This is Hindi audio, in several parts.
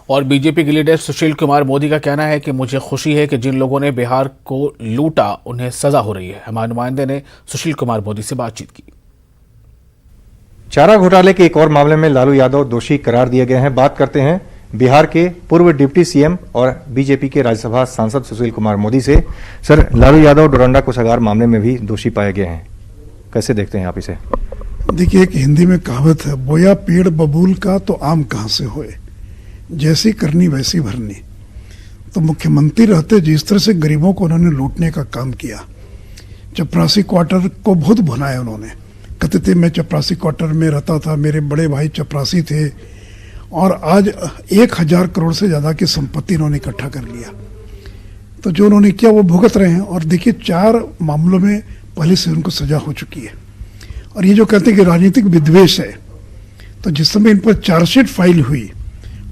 और बीजेपी के लीडर सुशील कुमार मोदी का कहना है कि मुझे खुशी है कि जिन लोगों ने बिहार को लूटा उन्हें सजा हो रही है। हमारे नुमाइंदे ने सुशील कुमार मोदी से बातचीत की। चारा घोटाले के एक और मामले में लालू यादव दोषी करार दिए गए हैं। बात करते हैं बिहार के पूर्व डिप्टी सीएम और बीजेपी के राज्यसभा सांसद सुशील कुमार मोदी से। सर, लालू यादव डोरंडा कोषागार मामले में भी दोषी पाए गए हैं, कैसे देखते हैं आप इसे? देखिए, एक हिंदी में कहावत है, बोया पेड़ बबूल का तो आम कहां से होए, जैसी करनी वैसी भरनी। तो मुख्यमंत्री रहते जिस तरह से गरीबों को उन्होंने लूटने का काम किया, चपरासी क्वार्टर को बहुत भुनाया उन्होंने। कहते थे मैं चपरासी क्वार्टर में रहता था, मेरे बड़े भाई चपरासी थे, और आज 1000 करोड़ से ज्यादा की संपत्ति उन्होंने इकट्ठा कर लिया। तो जो उन्होंने किया वो भुगत रहे हैं। और देखिए, 4 मामलों में पहले से उनको सजा हो चुकी है। और ये जो कहते हैं कि राजनीतिक विद्वेष है, तो जिस समय इन पर चार्जशीट फाइल हुई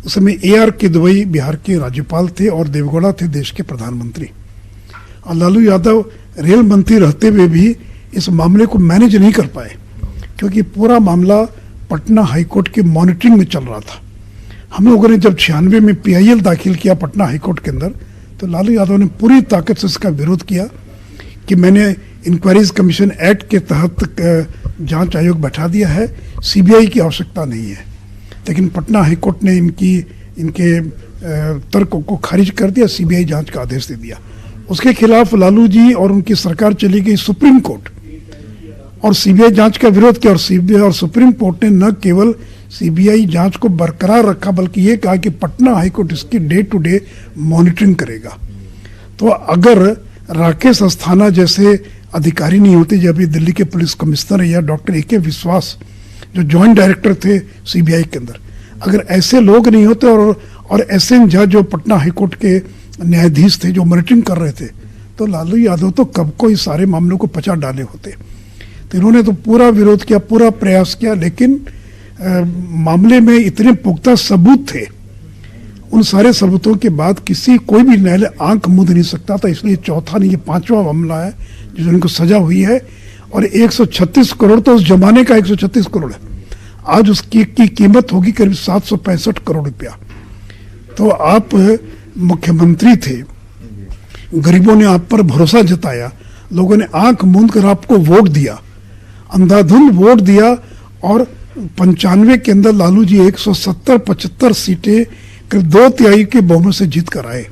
उस समय AR किदवई बिहार के राज्यपाल थे और देवगौड़ा थे देश के प्रधानमंत्री। और लालू यादव रेल मंत्री रहते हुए भी इस मामले को मैनेज नहीं कर पाए, क्योंकि पूरा मामला पटना हाईकोर्ट के मॉनिटरिंग में चल रहा था। हम लोगों ने जब 96 में PIL दाखिल किया पटना हाईकोर्ट के अंदर, तो लालू यादव ने पूरी ताकत से इसका विरोध किया कि मैंने इंक्वायरीज कमीशन एक्ट के तहत जांच आयोग बैठा दिया है, CBI की आवश्यकता नहीं है। लेकिन पटना हाईकोर्ट ने इनके तर्कों को खारिज कर दिया, CBI जांच का आदेश दे दिया। उसके खिलाफ लालू जी और उनकी सरकार चली गई सुप्रीम कोर्ट और CBI जांच का विरोध किया। और CBI और सुप्रीम कोर्ट ने न केवल CBI जांच को बरकरार रखा, बल्कि ये कहा कि पटना हाईकोर्ट इसकी डे टू डे मॉनिटरिंग करेगा। तो अगर राकेश अस्थाना जैसे अधिकारी नहीं होते, जब अभी दिल्ली के पुलिस कमिश्नर या डॉक्टर AK विश्वास जो जॉइंट डायरेक्टर थे CBI के अंदर, अगर ऐसे लोग नहीं होते और SN झा जो पटना हाईकोर्ट के न्यायाधीश थे जो मॉनिटरिंग कर रहे थे, तो लालू यादव तो कब को इस सारे मामलों को पचा डाले होते। तो इन्होंने तो पूरा विरोध किया, पूरा प्रयास किया, लेकिन मामले में इतने पुख्ता सबूत थे। उन सारे सबूतों के बाद कोई भी न्यायालय आंख मूंद नहीं सकता था। इसलिए चौथा नहीं, ये 5वां मामला है जो इनको सजा हुई है। और 136 करोड़ तो उस जमाने का 136 करोड़ है, आज उसकी कीमत होगी करीब 765 करोड़ रुपया। तो आप मुख्यमंत्री थे, गरीबों ने आप पर भरोसा जताया, लोगों ने आंख मूंद कर आपको वोट दिया, अंधाधुंध वोट दिया, और 95 के अंदर लालू जी 170-75 सीटें करीब 2/3 के बहुमत से जीत कर आए।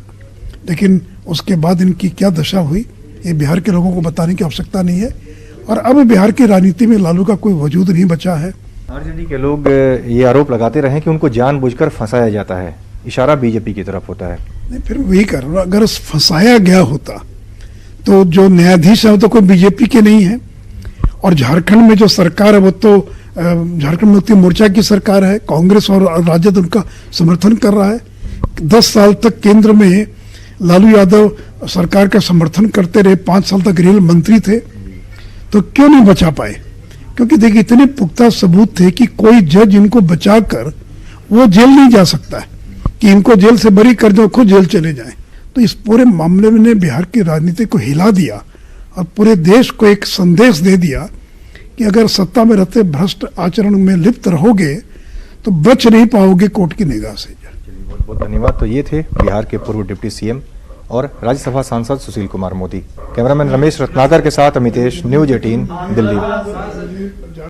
लेकिन उसके बाद इनकी क्या दशा हुई, ये बिहार के लोगों को बताने की आवश्यकता नहीं है। और अब बिहार की राजनीति में लालू का कोई वजूद नहीं बचा है। RJD के लोग ये आरोप लगाते रहे कि उनको जानबूझकर फंसाया जाता है, इशारा बीजेपी की तरफ होता है। नहीं, फिर वही कर रहा, अगर फंसाया गया होता तो जो न्यायाधीश है वो तो कोई बीजेपी के नहीं है। और झारखंड में जो सरकार है वो तो झारखंड मुक्ति मोर्चा की सरकार है, कांग्रेस और राजद उनका समर्थन कर रहा है। 10 साल तक केंद्र में लालू यादव सरकार का समर्थन करते रहे, 5 साल तक रेल मंत्री थे, तो क्यों नहीं बचा पाए? क्योंकि देखिए, इतने पुख्ता सबूत थे कि कोई जज इनको बचाकर वो जेल नहीं जा सकता है कि इनको जेल से बरी कर दो, खुद जेल चले जाएं। तो इस पूरे मामले में बिहार की राजनीति को हिला दिया और पूरे देश को एक संदेश दे दिया कि अगर सत्ता में रहते भ्रष्ट आचरण में लिप्त रहोगे तो बच नहीं पाओगे कोर्ट की निगाह से। बहुत बहुत धन्यवाद। तो ये थे बिहार के पूर्व डिप्टी सीएम और राज्यसभा सांसद सुशील कुमार मोदी। कैमरामैन रमेश रत्नाकर के साथ अमितेश, न्यूज़ 18 दिल्ली।